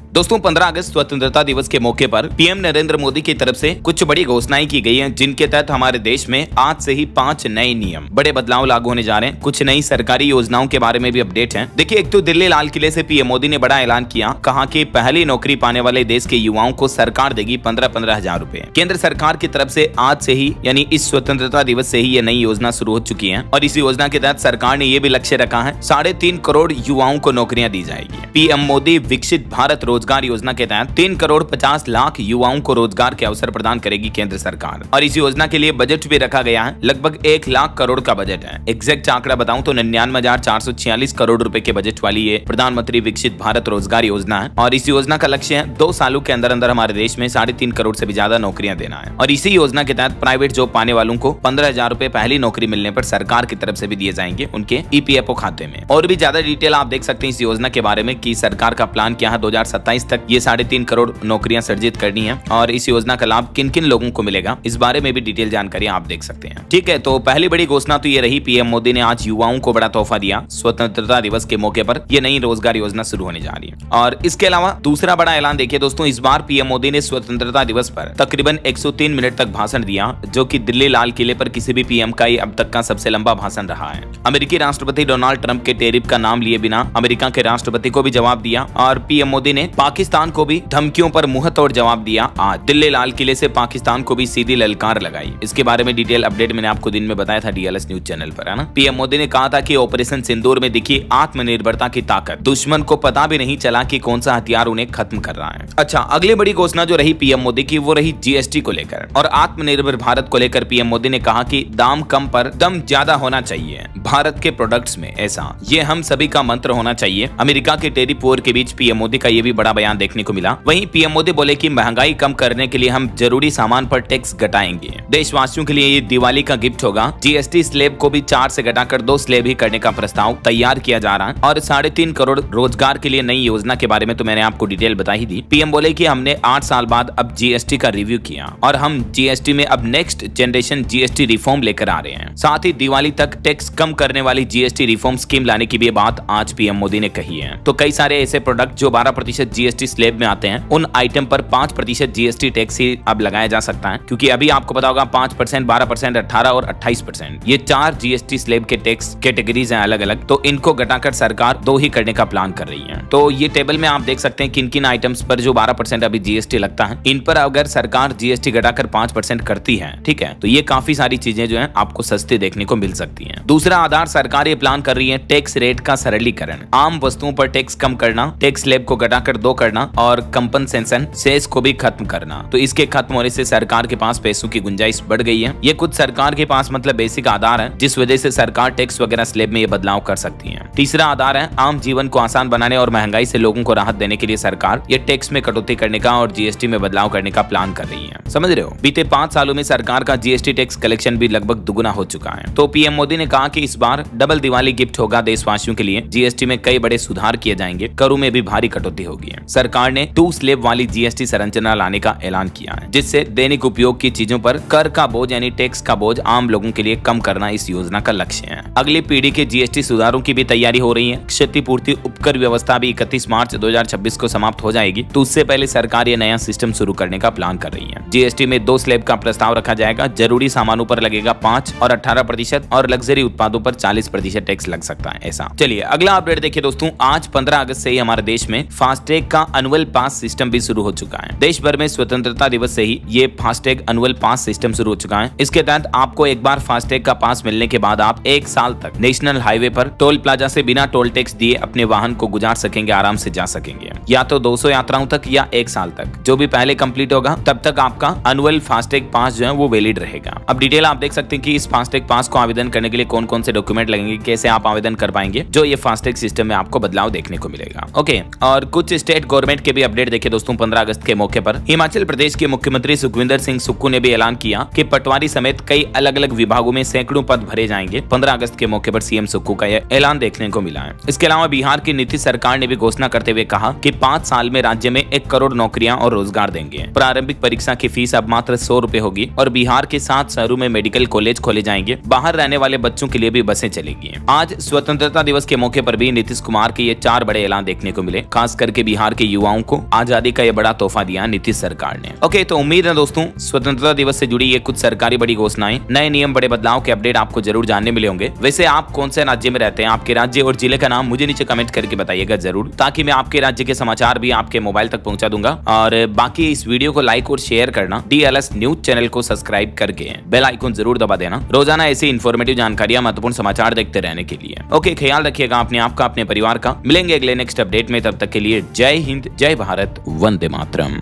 दोस्तों 15 अगस्त स्वतंत्रता दिवस के मौके पर पीएम नरेंद्र मोदी की तरफ से कुछ बड़ी घोषणाएं की गई हैं, जिनके तहत हमारे देश में आज से ही 5 नए नियम, बड़े बदलाव लागू होने जा रहे हैं। कुछ नई सरकारी योजनाओं के बारे में भी अपडेट हैं। देखिए, एक तो दिल्ली लाल किले से पीएम मोदी ने बड़ा ऐलान किया, कहा कि पहली नौकरी पाने वाले देश के युवाओं को सरकार देगी 15-15 हजार रुपए। केंद्र सरकार की तरफ से आज से ही यानी इस स्वतंत्रता दिवस से ही ये नई योजना शुरू हो चुकी है और इस योजना के तहत सरकार ने ये भी लक्ष्य रखा है 3.5 करोड़ युवाओं को नौकरियां दी जाएगी। पीएम मोदी विकसित भारत रोजगार योजना के तहत 3 करोड़ 50 लाख युवाओं को रोजगार के अवसर प्रदान करेगी केंद्र सरकार और इस योजना के लिए बजट भी रखा गया है। लगभग 1 लाख करोड़ का बजट है। एग्जैक्ट आंकड़ा बताऊं तो 99,446 करोड़ रुपए के बजट वाली ये प्रधानमंत्री विकसित भारत रोजगार योजना है और इस योजना का लक्ष्य है 2 सालों के अंदर अंदर हमारे देश में 3.5 करोड़ से भी ज्यादा नौकरियां देना है। और इसी योजना के तहत प्राइवेट जॉब पाने वालों को 15,000 रुपए पहली नौकरी मिलने पर सरकार की तरफ से भी दिए जाएंगे उनके ईपीएफओ खाते में। और भी ज्यादा डिटेल आप देख सकते हैं इस योजना के बारे में कि सरकार का प्लान क्या है 2027 तक ये 3.5 करोड़ नौकरियां सृजित करनी है और इस योजना का लाभ किन किन लोगों को मिलेगा इस बारे में भी डिटेल जानकारी आप देख सकते हैं। ठीक है, तो पहली बड़ी घोषणा तो ये रही, पीएम मोदी ने आज युवाओं को बड़ा तोहफा दिया। स्वतंत्रता दिवस के मौके पर ये नई रोजगार योजना शुरू होने जा रही है। और इसके अलावा दूसरा बड़ा ऐलान देखिए दोस्तों, इस बार पीएम मोदी ने स्वतंत्रता दिवस पर तकरीबन 103 मिनट तक भाषण दिया, जो कि दिल्ली लाल किले पर किसी भी पीएम का अब तक का सबसे लंबा भाषण रहा है। अमेरिकी राष्ट्रपति डोनाल्ड ट्रंप के टेरिफ का नाम लिए बिना अमेरिका के राष्ट्रपति को भी जवाब दिया और पीएम मोदी ने पाकिस्तान को भी धमकियों पर मुंह तोड़ जवाब दिया। आज दिल्ली लाल किले से पाकिस्तान को भी सीधी ललकार लगाई। इसके बारे में डिटेल अपडेट मैंने आपको दिन में बताया था डीएलएस न्यूज चैनल पर, है ना। पीएम मोदी ने कहा था कि ऑपरेशन सिंदूर में दिखी आत्मनिर्भरता की ताकत, दुश्मन को पता भी नहीं चला कि कौन सा हथियार उन्हें खत्म कर रहा है। अच्छा, अगली बड़ी घोषणा जो रही पीएम मोदी की वो रही जीएसटी को लेकर और आत्मनिर्भर भारत को लेकर पीएम मोदी ने कहा कि दाम कम पर दम ज्यादा होना चाहिए भारत के प्रोडक्ट्स में, ऐसा ये हम सभी का मंत्र होना चाहिए। अमेरिका के टेरिफ वॉर के बीच पीएम मोदी का ये भी बड़ा बयान देखने को मिला। वहीं पीएम मोदी बोले कि महंगाई कम करने के लिए हम जरूरी सामान पर टैक्स घटाएंगे। देशवासियों के लिए ये दिवाली का गिफ्ट होगा। जीएसटी स्लैब को भी 4 से घटाकर 2 स्लैब ही करने का प्रस्ताव तैयार किया जा रहा है और 3.5 करोड़ रोजगार के लिए नई योजना के बारे में तो मैंने आपको डिटेल बता ही दी। पीएम बोले कि हमने 8 साल बाद अब जीएसटी का रिव्यू किया और हम जीएसटी में अब नेक्स्ट जनरेशन जीएसटी रिफॉर्म लेकर आ रहे हैं। साथ ही दिवाली तक टैक्स कम करने वाली जीएसटी रिफॉर्म स्कीम लाने की भी बात आज पीएम मोदी ने कही है। तो कई सारे ऐसे प्रोडक्ट जो 12% जीएसटी स्लैब में आते हैं उन आइटम पर 5% जीएसटी टैक्स ही अब लगाया जा सकता है, क्योंकि अभी आपको पता होगा 5%, 12%, 18 और 28% ये 4 जीएसटी स्लैब के टैक्स कैटेगरीज हैं अलग अलग। तो इनको घटाकर सरकार 2 ही करने का प्लान कर रही है। तो ये टेबल में आप देख सकते हैं किन किन आइटम्स पर जो 12% अभी जीएसटी लगता है, इन पर अगर सरकार जीएसटी घटाकर 5% करती है, ठीक है, तो ये काफी सारी चीजें जो है आपको सस्ती देखने को मिल सकती है। दूसरा आधार सरकार ये प्लान कर रही है टैक्स रेट का सरलीकरण, आम वस्तुओं पर टैक्स कम करना, टैक्स स्लैब को घटाकर 2 करना और कंपनसेशन सेस को भी खत्म करना। तो इसके खत्म होने से सरकार के पास पैसों की गुंजाइश बढ़ गई है। ये कुछ सरकार के पास मतलब बेसिक आधार है जिस वजह से सरकार टैक्स वगैरह स्लैब में ये बदलाव कर सकती है। तीसरा आधार है आम जीवन को आसान बनाने और महंगाई से लोगों को राहत देने के लिए सरकार ये टैक्स में कटौती करने का और जीएसटी में बदलाव करने का प्लान कर रही है। समझ रहे हो, बीते 5 सालों में सरकार का जीएसटी टैक्स कलेक्शन भी लगभग दुगुना हो चुका है। तो पीएम मोदी ने कहा कि इस बार डबल दिवाली गिफ्ट होगा देशवासियों के लिए। जीएसटी में कई बड़े सुधार किए जाएंगे, करों में भी भारी कटौती होगी। सरकार ने 2 स्लैब वाली जीएसटी संरचना लाने का ऐलान किया है, जिससे दैनिक उपयोग की चीजों पर कर का बोझ यानी टैक्स का बोझ आम लोगों के लिए कम करना इस योजना का लक्ष्य है। अगली पीढ़ी के जीएसटी सुधारों की भी तैयारी हो रही है। क्षतिपूर्ति उपकर व्यवस्था भी 31 मार्च 2026 को समाप्त हो जाएगी, तो उससे पहले सरकार ये नया सिस्टम शुरू करने का प्लान कर रही है। जीएसटी में 2 स्लैब का प्रस्ताव रखा जाएगा। जरूरी सामानों पर लगेगा 5 और 18% और लग्जरी उत्पादों पर 40% टैक्स लग सकता है। ऐसा चलिए अगला अपडेट देखिए दोस्तों, आज 15 अगस्त से ही हमारे देश में फास्टैग का एनुअल पास सिस्टम भी शुरू हो चुका है। देश भर में स्वतंत्रता दिवस से ही ये फास्टैग एनुअल पास सिस्टम शुरू हो चुका है। इसके तहत आपको एक बार फास्टैग का पास मिलने के बाद आप 1 साल तक नेशनल हाईवे पर टोल प्लाजा से बिना टोल टैक्स दिए अपने वाहन को गुजार सकेंगे, आराम से जा सकेंगे, या तो 200 यात्राओं तक या 1 साल तक। जो भी पहले कंप्लीट होगा तब तक आपका एनुअल फास्टैग पास जो है वो वैलिड रहेगा। अब डिटेल आप देख सकते हैं कि इस फास्टैग पास को आवेदन करने के लिए कौन कौन से डॉक्यूमेंट लगेंगे, कैसे आप आवेदन कर पाएंगे, जो ये फास्टैग सिस्टम में आपको बदलाव देखने को मिलेगा। ओके, और कुछ स्टेट गवर्नमेंट के भी अपडेट देखिए दोस्तों। 15 अगस्त के मौके पर हिमाचल प्रदेश के मुख्यमंत्री सुखविंदर सिंह सुक्खू ने भी ऐलान किया कि पटवारी समेत कई अलग अलग विभागों में सैकड़ों पद भरे जाएंगे। 15 अगस्त के मौके पर सीएम सुक्खू का यह ऐलान देखने को मिला है। इसके अलावा बिहार की नीतीश सरकार ने भी घोषणा करते हुए कहा कि 5 साल में राज्य में 1 करोड़ नौकरियां और रोजगार देंगे। प्रारंभिक परीक्षा की फीस अब मात्र 100 रुपए होगी और बिहार के 7 शहरों में मेडिकल कॉलेज खोले जाएंगे। बाहर रहने वाले बच्चों के लिए भी बसें चलेगी। आज स्वतंत्रता दिवस के मौके पर भी नीतीश कुमार के ये 4 बड़े ऐलान देखने को मिले। खास करके बिहार बिहार के युवाओं को आजादी का ये बड़ा तोहफा दिया नीतीश सरकार ने। ओके, तो उम्मीद है दोस्तों स्वतंत्रता दिवस से जुड़ी ये कुछ सरकारी बड़ी घोषणाएं, नए नियम, बड़े बदलाव के अपडेट आपको जरूर जानने मिले होंगे। वैसे आप कौन से राज्य में रहते हैं, आपके राज्य और जिले का नाम मुझे नीचे कमेंट करके बताइएगा जरूर, ताकि मैं आपके राज्य के समाचार भी आपके मोबाइल तक पहुंचा दूंगा। और बाकी इस वीडियो को लाइक और शेयर करना, DLS न्यूज चैनल को सब्सक्राइब करके बेल आइकन जरूर दबा देना, रोजाना ऐसी इन्फॉर्मेटिव जानकारियां, महत्वपूर्ण समाचार देखते रहने के लिए। ओके, ख्याल रखिएगा अपने आप का, अपने परिवार का। मिलेंगे अगले नेक्स्ट अपडेट में, तब तक के लिए जय हिंद, जय भारत, वंदे मातरम।